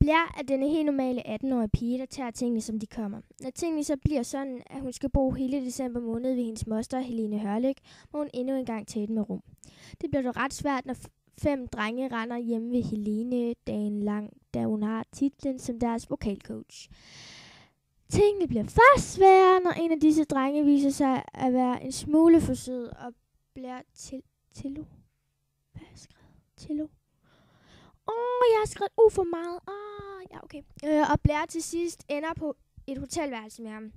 Blair er denne helt normale 18-årige pige, der tager tingene, som de kommer. Når tingene så bliver sådan, at hun skal bo hele december måned ved hendes moster, Helene Hørlæg, må hun endnu en gang tage den med rum. Det bliver dog ret svært, når 5 drenge render hjemme ved Helene dagen lang, da hun har titlen som deres vokalcoach. Tingene bliver først svære, når en af disse drenge viser sig at være en smule for sød og Blair Tillo. Hvad har jeg skrevet? Tillo? Jeg har skrevet for meget. Ja, okay. Og Blair til sidst ender på et hotelværelse med ham.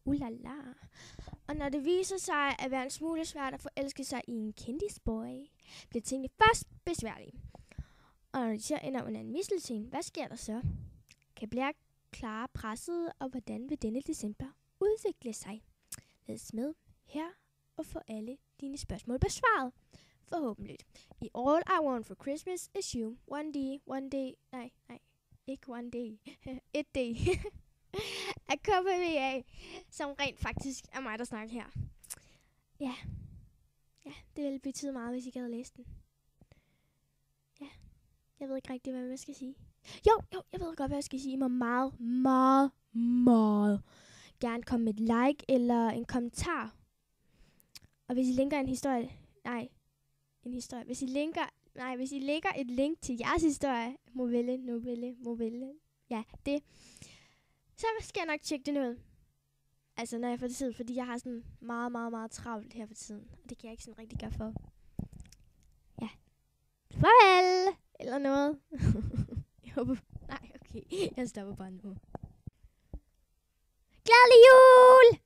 Ulala. Og når det viser sig at være en smule svært at forelske sig i en kendisboy, bliver tingene først besværlige. Og når de så ender under en misselscene, hvad sker der så? Kan Blair klare presset, og hvordan vil denne december udvikle sig? Lad os med her og få alle dine spørgsmål besvaret. Forhåbentlig. I All I Want for Christmas is You. One day. Nej, ikke one day. Et day. Af KPVA, som rent faktisk er mig, der snakker her. Ja, det ville betyde meget, hvis I havde læst den. Ja, jeg ved ikke rigtig, hvad man skal sige. Jo, jeg ved godt, hvad jeg skal sige. I må meget gerne komme med et like eller en kommentar. Og hvis I linker en historie, hvis I lægger et link til jeres historie, novelle, ja, det, så skal jeg nok tjekke det ud. Altså, når jeg får det tid, fordi jeg har sådan meget travlt her for tiden. Og det kan jeg ikke sådan rigtig gøre for. Ja. Farvel! Eller noget. Jeg håber... Nej, okay. Jeg stopper bare nu. Glædelig jul!